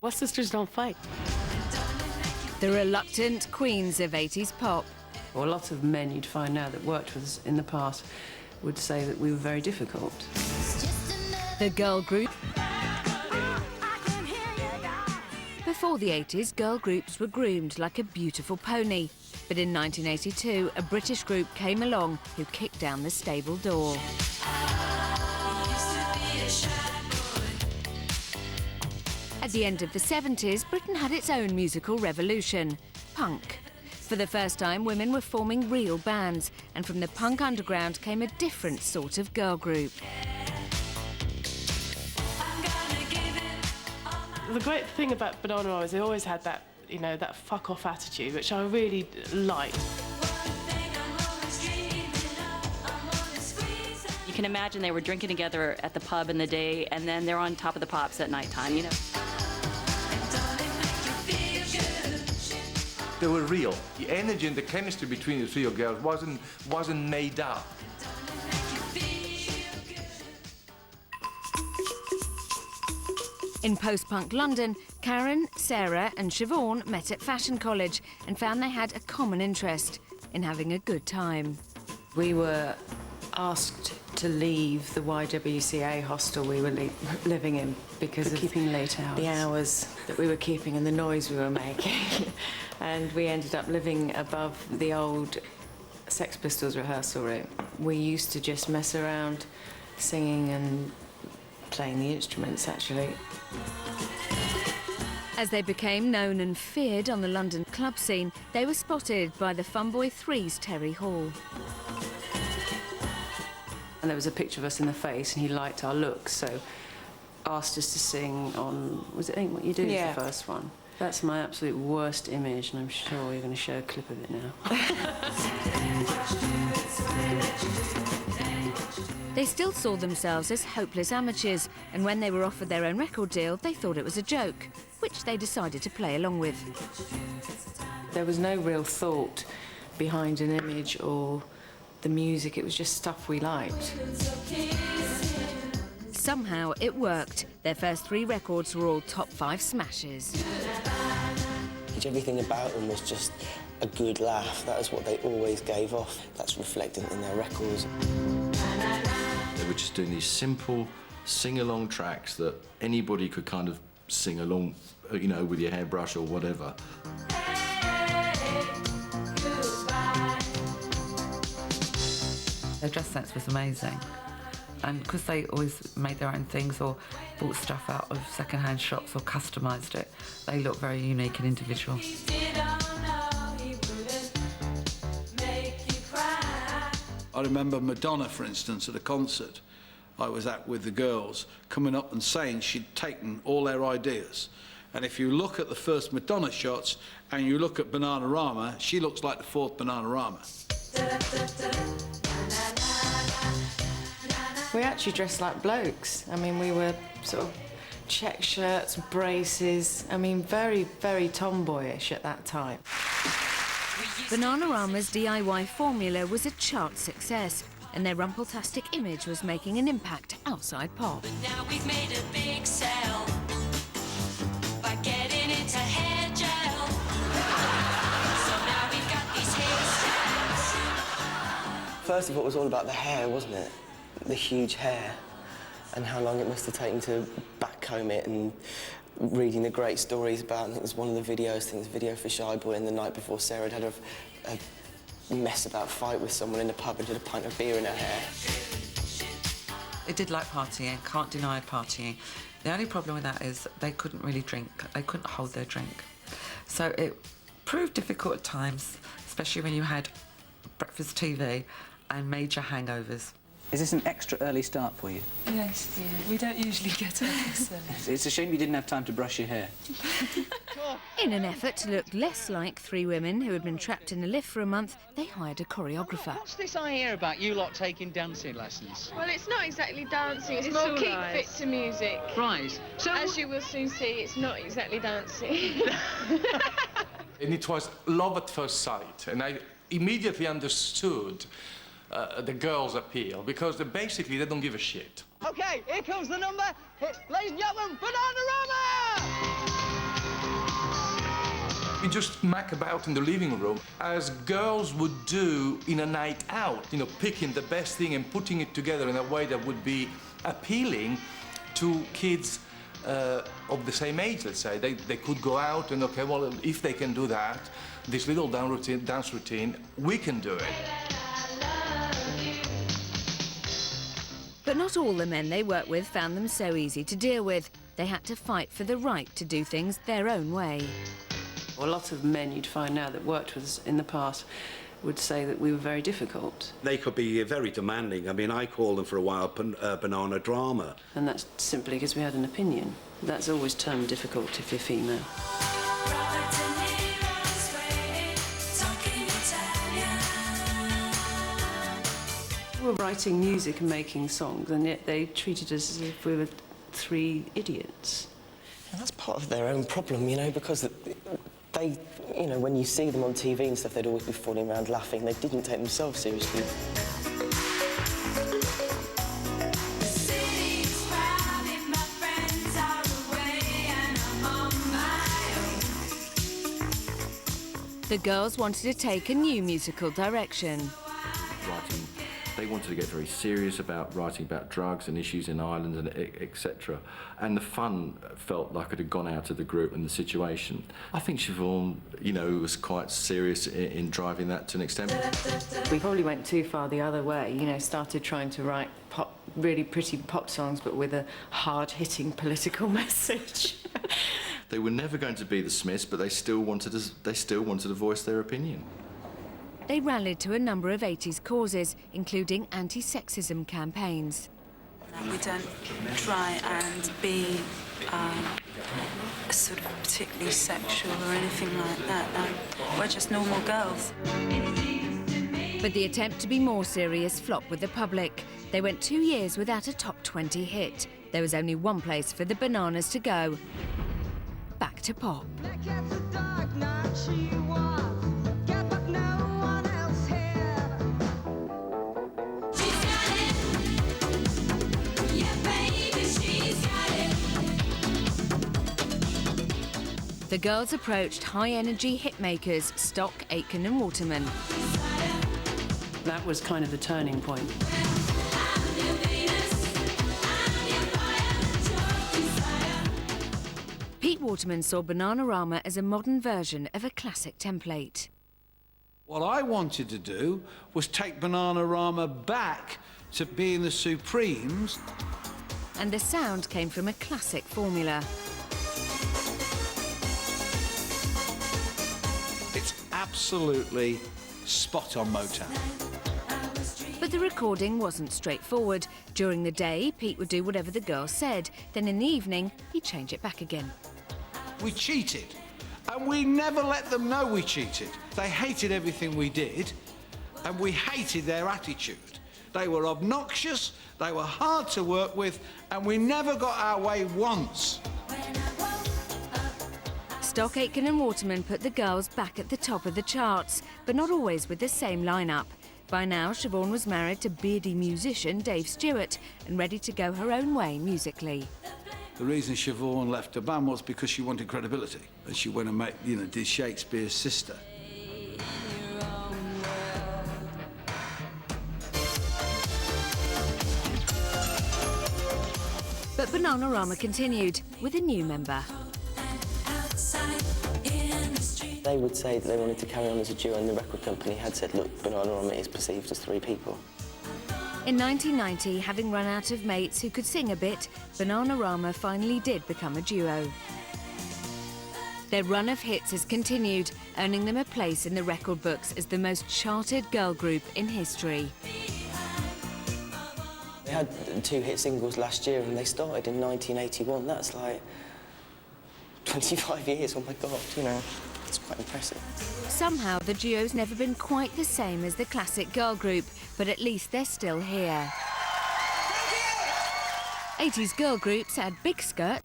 What sisters don't fight? The reluctant queens of 80s pop. Well, a lot of men you'd find now that worked with us in the past would say that we were very difficult. The girl group. Before the 80s, girl groups were groomed like a beautiful pony. But in 1982, a British group came along who kicked down the stable door. At the end of the 70s, Britain had its own musical revolution, punk. For the first time, women were forming real bands, and from the punk underground came a different sort of girl group. The great thing about Bananarama is they always had that, you know, that fuck-off attitude, which I really liked. You can imagine they were drinking together at the pub in the day, and then they're on top of the pops at nighttime, you know. They were real. The energy and the chemistry between the three girls wasn't made up. In post-punk London, Karen, Sarah and Siobhan met at fashion college and found they had a common interest in having a good time. We were asked to leave the YWCA hostel we were living in because of keeping late hours. The hours that we were keeping and the noise we were making. And we ended up living above the old Sex Pistols rehearsal room. We used to just mess around singing and playing the instruments, actually. As they became known and feared on the London club scene, they were spotted by the Funboy Three's Terry Hall. And there was a picture of us in the face, and he liked our looks, so asked us to sing on, was it Ain't What You Do, the first one? That's my absolute worst image, and I'm sure you're going to show a clip of it now. They still saw themselves as hopeless amateurs, and when they were offered their own record deal, they thought it was a joke, which they decided to play along with. There was no real thought behind an image or the music, it was just stuff we liked. Somehow it worked. Their first 3 records were all top 5 smashes. Everything about them was just a good laugh. That was what they always gave off. That's reflected in their records. They were just doing these simple sing-along tracks that anybody could kind of sing along, you know, with your hairbrush or whatever. Their dress sense was amazing. And because they always made their own things or bought stuff out of second-hand shops or customised it, they looked very unique and individual. I remember Madonna, for instance, at a concert I was at with the girls, coming up and saying she'd taken all their ideas. And if you look at the first Madonna shots and you look at Bananarama, she looks like the 4th Bananarama. We actually dressed like blokes. I mean, we were sort of check shirts, braces. I mean, very, very tomboyish at that time. Bananarama's DIY formula was a chart success, and their rumpletastic image was making an impact outside pop. But now we've made a big sell by getting into hair gel. So now we've got these hairstyles. First of all, it was all about the hair, wasn't it? The huge hair and how long it must have taken to backcomb it, and reading the great stories about, I think it was one of the videos, I think it was a video for Shy Boy, and the night before Sarah had a mess about fight with someone in the pub and did a pint of beer in her hair. They did like partying, can't deny partying. The only problem with that is they couldn't really drink. They couldn't hold their drink. So it proved difficult at times, especially when you had breakfast TV and major hangovers. Is this an extra early start for you? Yes, yeah. We don't usually get up this early. It's a shame you didn't have time to brush your hair. In an effort to look less like 3 women who had been trapped in a lift for a month, they hired a choreographer. What's this I hear about you lot taking dancing lessons? Well, it's not exactly dancing, it's more keep fit to music. Right. So as you will soon see, it's not exactly dancing. And it was love at first sight, and I immediately understood the girls' appeal, because basically they don't give a shit. OK, here comes the number. Ladies and gentlemen, Bananarama! You just muck about in the living room, as girls would do in a night out, you know, picking the best thing and putting it together in a way that would be appealing to kids of the same age, let's say. They could go out and, okay, well, if they can do that, this little dance routine, we can do it. But not all the men they worked with found them so easy to deal with. They had to fight for the right to do things their own way. A lot of men you'd find now that worked with us in the past would say that we were very difficult. They could be very demanding. I mean, I called them for a while Bananarama. And that's simply because we had an opinion. That's always termed difficult if you're female. We were writing music and making songs, and yet they treated us as if we were three idiots. And that's part of their own problem, you know, because they, you know, when you see them on TV and stuff, they'd always be falling around laughing. They didn't take themselves seriously. The girls wanted to take a new musical direction. Writing, they wanted to get very serious about writing about drugs and issues in Ireland and etc. And the fun felt like it had gone out of the group and the situation. I think Siobhan, you know, was quite serious in driving that to an extent. We probably went too far the other way, you know, started trying to write really pretty pop songs but with a hard-hitting political message. They were never going to be the Smiths, but they still wanted to voice their opinion. They rallied to a number of 80s causes, including anti-sexism campaigns. We don't try and be sort of particularly sexual or anything like that. No, we're just normal girls. But the attempt to be more serious flopped with the public. They went 2 years without a top 20 hit. There was only one place for the Bananas to go. Back to pop. The girls approached high-energy hitmakers Stock, Aitken and Waterman. That was kind of the turning point. Pete Waterman saw Bananarama as a modern version of a classic template. What I wanted to do was take Bananarama back to being the Supremes. And the sound came from a classic formula. It's absolutely spot on Motown. But the recording wasn't straightforward. During the day, Pete would do whatever the girls said. Then in the evening, he'd change it back again. We cheated, and we never let them know we cheated. They hated everything we did, and we hated their attitude. They were obnoxious, they were hard to work with, and we never got our way once. Stock, Aitken and Waterman put the girls back at the top of the charts, but not always with the same lineup. By now, Siobhan was married to beardy musician Dave Stewart and ready to go her own way musically. The reason Siobhan left the band was because she wanted credibility, and she went and did Shakespeare's Sister. But Bananarama continued with a new member. They would say that they wanted to carry on as a duo, and the record company had said, look, Bananarama is perceived as 3 people. In 1990, having run out of mates who could sing a bit, Bananarama finally did become a duo. Their run of hits has continued, earning them a place in the record books as the most charted girl group in history. They had 2 hit singles last year, and they started in 1981. That's like 25 years, oh my God, you know. It's quite impressive. Somehow, the duo's never been quite the same as the classic girl group, but at least they're still here. 80s girl groups had big skirts